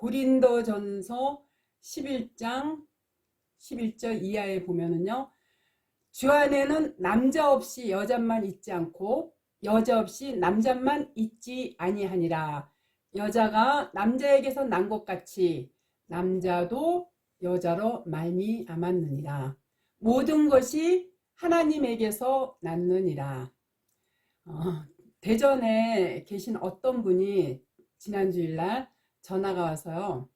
고린도전서 11장 11절 이하에 보면은요. 주 안에는 남자 없이 여자만 있지 않고 여자 없이 남자만 있지 아니하니라. 여자가 남자에게서 난 것 같이 남자도 여자로 말미암았느니라. 모든 것이 하나님에게서 났느니라. 대전에 계신 어떤 분이 지난주일날 전화가 와서요.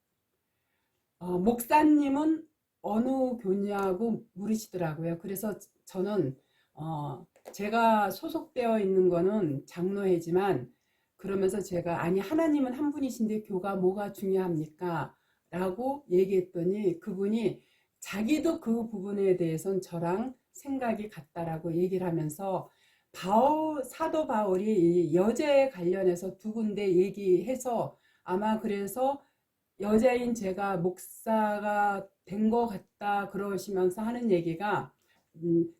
목사님은 어느 교냐고 물으시더라고요. 그래서 저는 제가 소속되어 있는 거는 장로회지만 그러면서 제가 아니 하나님은 한 분이신데 교가 뭐가 중요합니까? 라고 얘기했더니 그분이 자기도 그 부분에 대해서는 저랑 생각이 같다라고 얘기를 하면서 사도 바울이 여자에 관련해서 두 군데 얘기해서 아마 그래서 여자인 제가 목사가 된 것 같다 그러시면서 하는 얘기가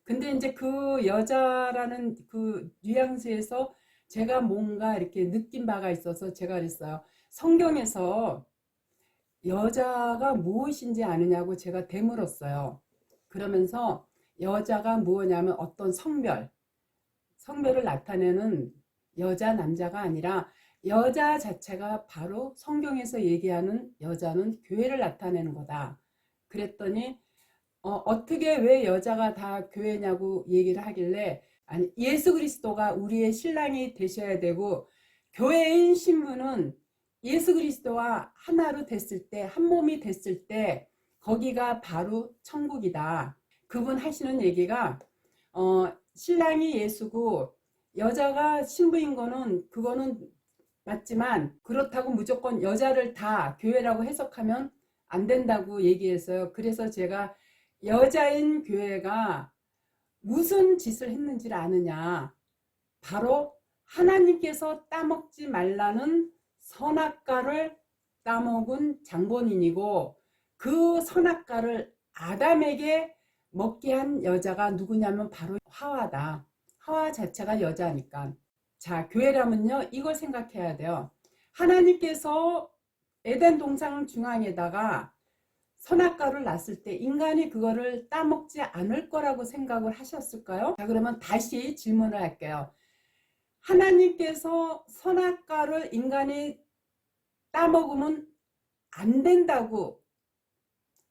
근데 이제 그 여자라는 그 뉘앙스에서 제가 뭔가 이렇게 느낀 바가 있어서 제가 그랬어요. 성경에서 여자가 무엇인지 아느냐고 제가 되물었어요. 그러면서 여자가 무엇냐면 어떤 성별을 나타내는 여자 남자가 아니라 여자 자체가 바로 성경에서 얘기하는 여자는 교회를 나타내는 거다. 그랬더니 어떻게 왜 여자가 다 교회냐고 얘기를 하길래 아니 예수 그리스도가 우리의 신랑이 되셔야 되고 교회인 신부는 예수 그리스도와 하나로 됐을 때 한 몸이 됐을 때 거기가 바로 천국이다. 그분 하시는 얘기가 신랑이 예수고 여자가 신부인 거는 그거는 맞지만 그렇다고 무조건 여자를 다 교회라고 해석하면 안 된다고 얘기했어요. 그래서 제가 여자인 교회가 무슨 짓을 했는지를 아느냐. 바로 하나님께서 따먹지 말라는 선악과를 따먹은 장본인이고 그 선악과를 아담에게 먹게 한 여자가 누구냐면 바로 하와다. 하와 자체가 여자니까. 자, 교회라면요 이걸 생각해야 돼요. 하나님께서 에덴 동산 중앙에다가 선악과를 놨을 때 인간이 그거를 따먹지 않을 거라고 생각을 하셨을까요? 자, 그러면 다시 질문을 할게요. 하나님께서 선악과를 인간이 따먹으면 안 된다고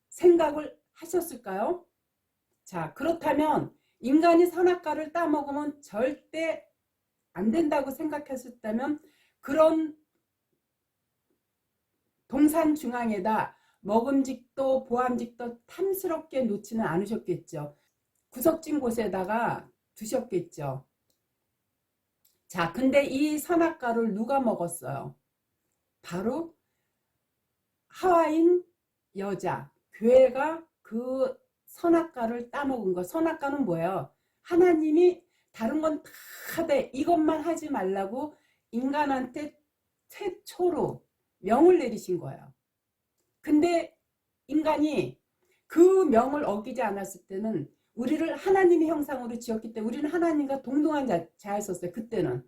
생각을 하셨을까요? 자, 그렇다면 인간이 선악과를 따먹으면 절대 안 된다고 생각했었다면 그런 동산 중앙에다 먹음직도 보암직도 탐스럽게 놓지는 않으셨겠죠. 구석진 곳에다가 두셨겠죠. 자, 근데 이 선악과를 누가 먹었어요? 바로 하와인 여자, 교회가 그 선악과를 따먹은 거. 선악과는 뭐예요? 하나님이 다른 건 다 하되 이것만 하지 말라고 인간한테 최초로 명을 내리신 거예요. 근데 인간이 그 명을 어기지 않았을 때는 우리를 하나님의 형상으로 지었기 때문에 우리는 하나님과 동등한 자였었어요. 그때는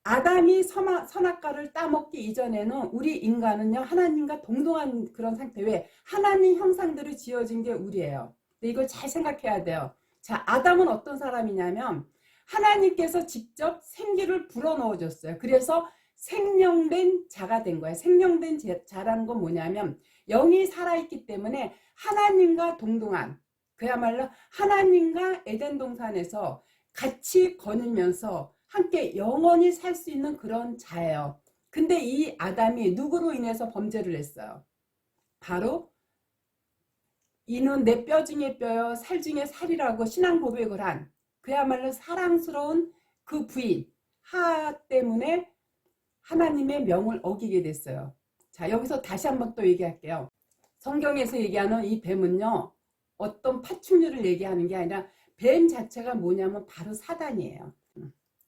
아담이 선악과를 따먹기 이전에는 우리 인간은요 하나님과 동등한 그런 상태. 왜? 하나님 형상대로 지어진 게 우리예요. 근데 이걸 잘 생각해야 돼요. 자, 아담은 어떤 사람이냐면 하나님께서 직접 생기를 불어넣어 줬어요. 그래서 생명된 자가 된 거예요. 생명된 자라는 건 뭐냐면 영이 살아있기 때문에 하나님과 동등한, 그야말로 하나님과 에덴 동산에서 같이 거닐면서 함께 영원히 살 수 있는 그런 자예요. 근데 이 아담이 누구로 인해서 범죄를 했어요? 바로 이는 내 뼈 중에 뼈요 살 중에 살이라고 신앙 고백을 한 그야말로 사랑스러운 그 부인 하하 때문에 하나님의 명을 어기게 됐어요. 자, 여기서 다시 한번 또 얘기할게요. 성경에서 얘기하는 이 뱀은요 어떤 파충류를 얘기하는 게 아니라 뱀 자체가 뭐냐면 바로 사단이에요.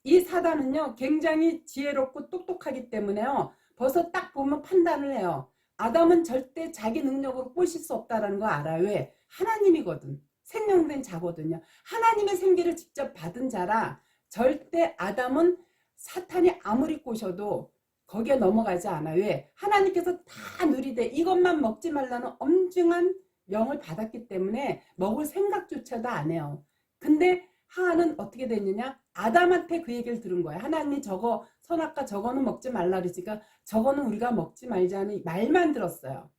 이 사단은요 굉장히 지혜롭고 똑똑하기 때문에요 벌써 딱 보면 판단을 해요. 아담은 절대 자기 능력으로 꼬실 수 없다는 거 알아요. 왜? 하나님이거든. 생명된 자거든요. 하나님의 생기를 직접 받은 자라 절대 아담은 사탄이 아무리 꼬셔도 거기에 넘어가지 않아. 왜? 하나님께서 다 누리되 이것만 먹지 말라는 엄중한 명을 받았기 때문에 먹을 생각조차도 안 해요. 근데 하하는 어떻게 됐느냐? 아담한테 그 얘기를 들은 거예요. 하나님이 저거 선악과 저거는 먹지 말라 그러니까 저거는 우리가 먹지 말자는 말만 들었어요.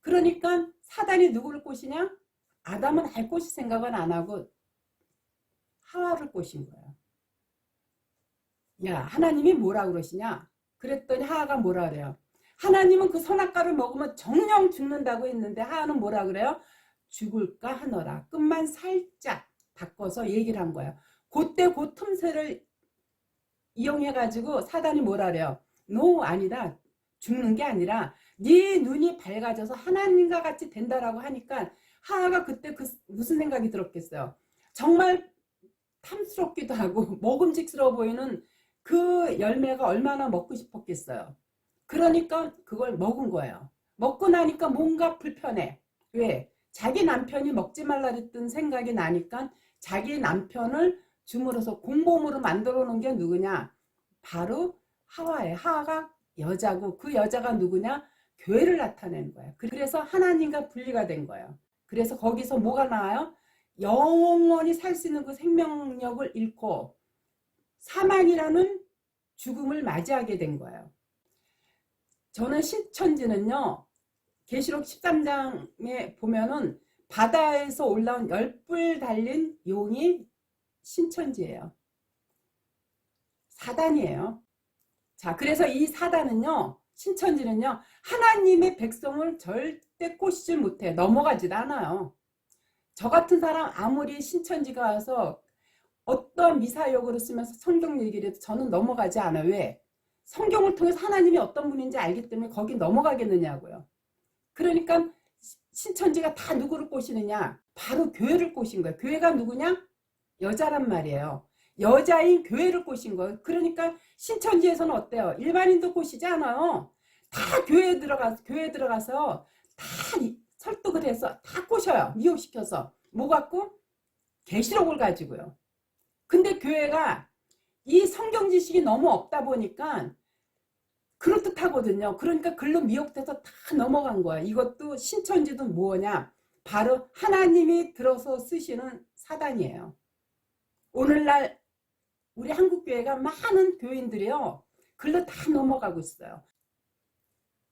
그러니까 사단이 누구를 꼬시냐? 아담은 알 꼬실 생각은 안 하고 하와를 꼬신 거예요. 야, 하나님이 뭐라 그러시냐? 그랬더니 하하가 뭐라 그래요? 하나님은 그 선악과를 먹으면 정령 죽는다고 했는데 하하는 뭐라 그래요? 죽을까 하너라. 끝만 살짝 바꿔서 얘기를 한 거예요. 그때 그 틈새를 이용해가지고 사단이 뭐라 그래요? 노, 아니다. 죽는 게 아니라 네 눈이 밝아져서 하나님과 같이 된다라고 하니까 하하가 그때 무슨 생각이 들었겠어요? 정말 탐스럽기도 하고 먹음직스러워 보이는 그 열매가 얼마나 먹고 싶었겠어요. 그러니까 그걸 먹은 거예요. 먹고 나니까 뭔가 불편해. 왜? 자기 남편이 먹지 말라 그랬던 생각이 나니까 자기 남편을 줌으로써 공범으로 만들어 놓은 게 누구냐? 바로 하와예요. 하와가 여자고 그 여자가 누구냐? 교회를 나타내는 거예요. 그래서 하나님과 분리가 된 거예요. 그래서 거기서 뭐가 나와요? 영원히 살 수 있는 그 생명력을 잃고 사망이라는 죽음을 맞이하게 된 거예요. 저는 신천지는요, 계시록 13장에 보면은 바다에서 올라온 10뿔 달린 용이 신천지예요. 사단이에요. 자, 그래서 이 사단은요, 신천지는요, 하나님의 백성을 절대 꼬시질 못해. 넘어가지도 않아요. 저 같은 사람 아무리 신천지가 와서 어떤 미사역으로 쓰면서 성경 얘기를 해도 저는 넘어가지 않아요. 왜? 성경을 통해서 하나님이 어떤 분인지 알기 때문에 거기 넘어가겠느냐고요. 그러니까 신천지가 다 누구를 꼬시느냐? 바로 교회를 꼬신 거예요. 교회가 누구냐? 여자란 말이에요. 여자인 교회를 꼬신 거예요. 그러니까 신천지에서는 어때요? 일반인도 꼬시지 않아요. 다 교회에 들어가서 다 설득을 해서 다 꼬셔요. 미혹시켜서. 뭐 갖고? 계시록을 가지고요. 근데 교회가 이 성경 지식이 너무 없다 보니까 그럴듯하거든요. 그러니까 글로 미혹돼서 다 넘어간 거야. 이것도 신천지도 뭐냐? 바로 하나님이 들어서 쓰시는 사단이에요. 오늘날 우리 한국교회가 많은 교인들이요. 글로 다 넘어가고 있어요.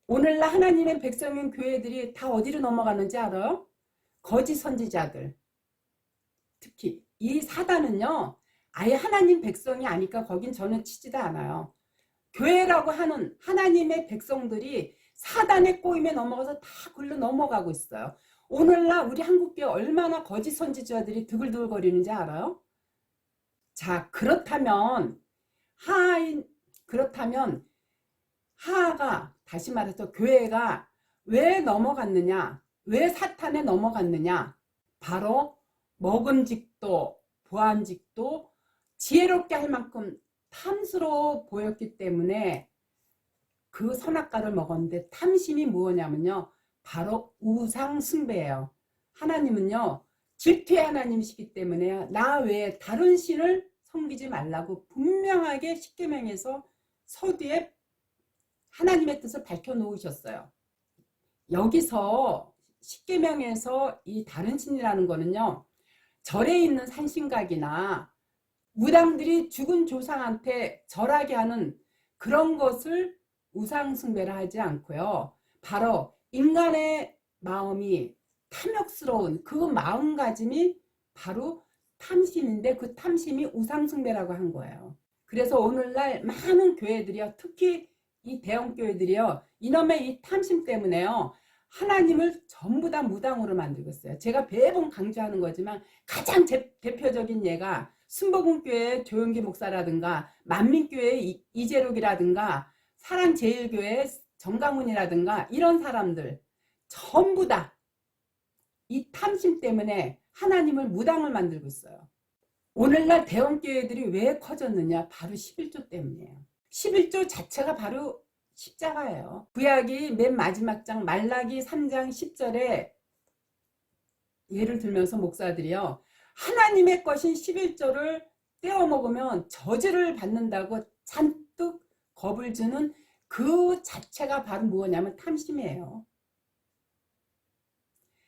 오늘날 하나님의 백성인 교회들이 다 어디로 넘어가는지 알아요? 거짓 선지자들. 특히 이 사단은요. 아예 하나님 백성이 아니까 거긴 저는 치지도 않아요. 교회라고 하는 하나님의 백성들이 사단의 꼬임에 넘어가서 다 글로 넘어가고 있어요. 오늘날 우리 한국교회 얼마나 거짓 선지자들이 드글드글거리는지 알아요? 자, 그렇다면 하하가 다시 말해서 교회가 왜 넘어갔느냐? 왜 사탄에 넘어갔느냐? 바로 먹음직도 보안직도 지혜롭게 할 만큼 탐스러워 보였기 때문에 그 선악과를 먹었는데 탐심이 뭐냐면요. 바로 우상 숭배예요. 하나님은요. 질투의 하나님이시기 때문에 나 외에 다른 신을 섬기지 말라고 분명하게 십계명에서 서두에 하나님의 뜻을 밝혀놓으셨어요. 여기서 십계명에서 이 다른 신이라는 거는요. 절에 있는 산신각이나 무당들이 죽은 조상한테 절하게 하는 그런 것을 우상숭배를 하지 않고요. 바로 인간의 마음이 탐욕스러운 그 마음가짐이 바로 탐심인데 그 탐심이 우상숭배라고 한 거예요. 그래서 오늘날 많은 교회들이요. 특히 이 대형교회들이요. 이놈의 이 탐심 때문에요. 하나님을 전부 다 무당으로 만들고 있어요. 제가 매번 강조하는 거지만 가장 대표적인 예가 순복음교회 조용기 목사라든가 만민교회 이재록이라든가 사랑제일교회 정강훈이라든가 이런 사람들 전부 다 이 탐심 때문에 하나님을 무당을 만들고 있어요. 오늘날 대형교회들이 왜 커졌느냐? 바로 11조 때문이에요. 11조 자체가 바로 십자가예요. 구약이 맨 마지막 장 말라기 3장 10절에 예를 들면서 목사들이요. 하나님의 것인 11조를 떼어 먹으면 저주를 받는다고 잔뜩 겁을 주는 그 자체가 바로 뭐냐면 탐심이에요.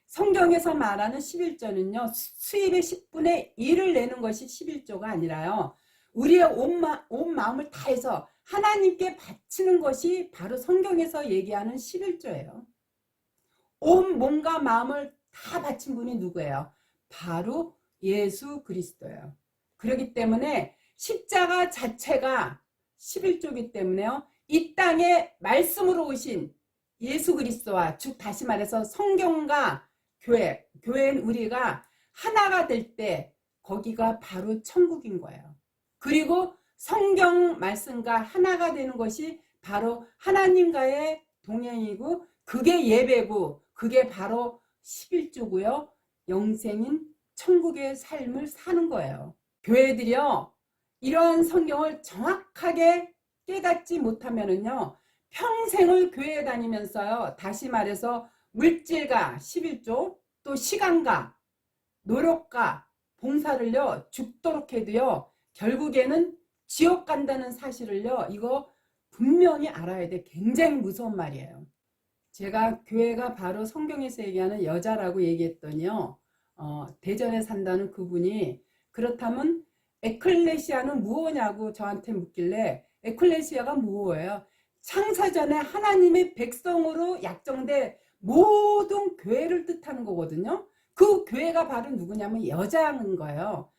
성경에서 말하는 11조는요. 수입의 10분의 1을 내는 것이 11조가 아니라요. 우리의 온 마음을 다해서 하나님께 바치는 것이 바로 성경에서 얘기하는 11조예요. 온 몸과 마음을 다 바친 분이 누구예요? 바로 예수 그리스도예요. 그렇기 때문에 십자가 자체가 11조이기 때문에요. 이 땅에 말씀으로 오신 예수 그리스도와 즉 다시 말해서 성경과 교회는 우리가 하나가 될 때 거기가 바로 천국인 거예요. 그리고 성경 말씀과 하나가 되는 것이 바로 하나님과의 동행이고 그게 예배고 그게 바로 11조고요. 영생인 천국의 삶을 사는 거예요. 교회들이요. 이런 성경을 정확하게 깨닫지 못하면은요. 평생을 교회에 다니면서요. 다시 말해서 물질과 11조 또 시간과 노력과 봉사를요. 죽도록 해도요. 결국에는 지옥 간다는 사실을요. 이거 분명히 알아야 돼. 굉장히 무서운 말이에요. 제가 교회가 바로 성경에서 얘기하는 여자라고 얘기했더니요. 대전에 산다는 그분이 그렇다면 에클레시아는 무엇냐고 저한테 묻길래 에클레시아가 무엇이에요? 창세전에 하나님의 백성으로 약정된 모든 교회를 뜻하는 거거든요. 그 교회가 바로 누구냐면 여자인 거예요.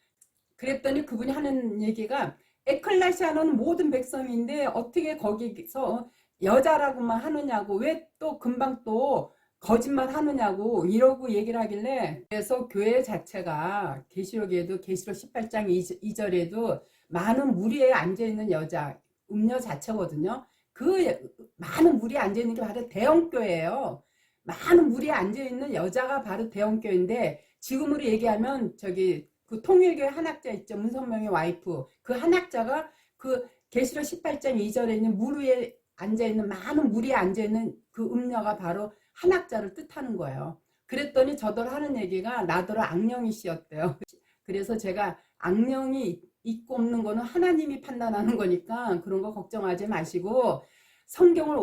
그랬더니 그분이 하는 얘기가 에클레시아는 모든 백성인데 어떻게 거기서 여자라고만 하느냐고 왜 또 금방 또 거짓말 하느냐고 이러고 얘기를 하길래 그래서 교회 자체가 계시록에도 계시록 18장 2절에도 많은 무리에 앉아있는 여자 음녀 자체거든요. 그 많은 무리에 앉아있는 게 바로 대형교회예요. 많은 무리에 앉아있는 여자가 바로 대형교회인데 지금으로 얘기하면 저기 그 통일교회 한학자 있죠. 문선명의 와이프 그 한학자가 그 계시록 18장 2절에 있는 무리에 앉아있는 많은 무리에 앉아있는 그 음녀가 바로 한학자를 뜻하는 거예요. 그랬더니 저더러 하는 얘기가 나더러 악령이 씨였대요. 그래서 제가 악령이 있고 없는 거는 하나님이 판단하는 거니까 그런 거 걱정하지 마시고 성경을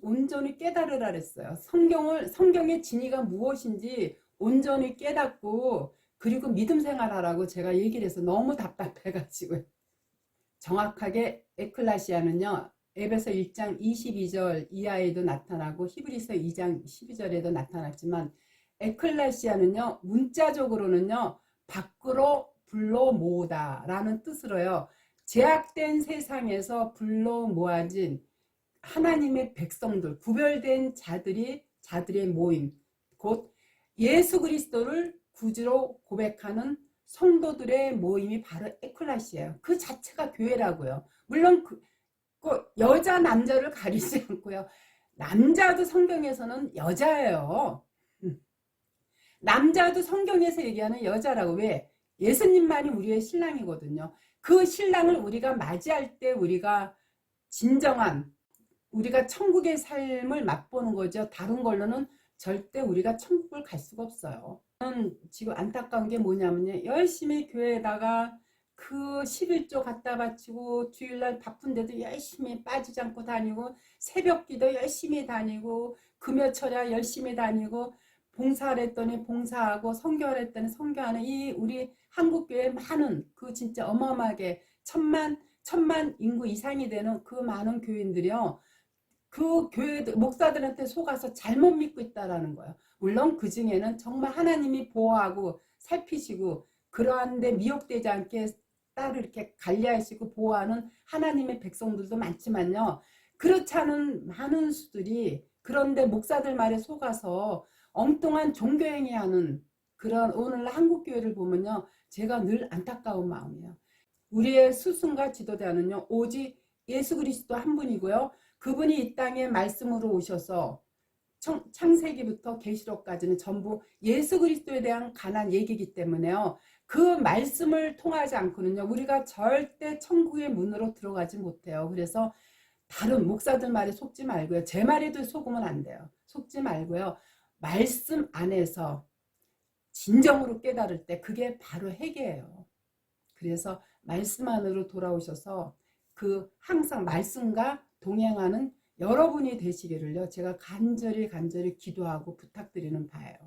온전히 깨달으라 그랬어요. 성경의 진리가 무엇인지 온전히 깨닫고 그리고 믿음 생활하라고 제가 얘기를 해서 너무 답답해가지고 정확하게 에클레시아는요. 에베소 1장 22절 이하에도 나타나고 히브리서 2장 12절에도 나타났지만 에클레시아는요. 문자적으로는요. 밖으로 불러 모으다 라는 뜻으로요. 제약된 세상에서 불러 모아진 하나님의 백성들 구별된 자들의 모임 곧 예수 그리스도를 구주로 고백하는 성도들의 모임이 바로 에클레시아예요. 그 자체가 교회라고요. 물론 그 여자 남자를 가리지 않고요. 남자도 성경에서는 여자예요. 남자도 성경에서 얘기하는 여자라고. 왜? 예수님만이 우리의 신랑이거든요. 그 신랑을 우리가 맞이할 때 우리가 진정한 우리가 천국의 삶을 맛보는 거죠. 다른 걸로는 절대 우리가 천국을 갈 수가 없어요. 저는 지금 안타까운 게 뭐냐면요. 열심히 교회에다가 그 11조 갖다 바치고 주일날 바쁜데도 열심히 빠지지 않고 다니고 새벽기도 열심히 다니고 금요철야 열심히 다니고 봉사를 했더니 봉사하고 선교를 했더니 선교하는 이 우리 한국교회 많은 그 진짜 어마어마하게 천만 인구 이상이 되는 그 많은 교인들이요. 그 교회 목사들한테 속아서 잘못 믿고 있다라는 거예요. 물론 그 중에는 정말 하나님이 보호하고 살피시고 그러한데 미혹되지 않게 딸을 이렇게 관리하시고 보호하는 하나님의 백성들도 많지만요. 그렇지 않은 많은 수들이 그런데 목사들 말에 속아서 엉뚱한 종교행위하는 그런 오늘날 한국교회를 보면요. 제가 늘 안타까운 마음이에요. 우리의 스승과 지도자는요. 오직 예수 그리스도 한 분이고요. 그분이 이 땅에 말씀으로 오셔서 창세기부터 계시록까지는 전부 예수 그리스도에 대한 관한 얘기이기 때문에요. 그 말씀을 통하지 않고는요. 우리가 절대 천국의 문으로 들어가지 못해요. 그래서 다른 목사들 말에 속지 말고요. 제 말에도 속으면 안 돼요. 속지 말고요. 말씀 안에서 진정으로 깨달을 때 그게 바로 회개예요. 그래서 말씀 안으로 돌아오셔서 그 항상 말씀과 동행하는 여러분이 되시기를요. 제가 간절히 기도하고 부탁드리는 바예요.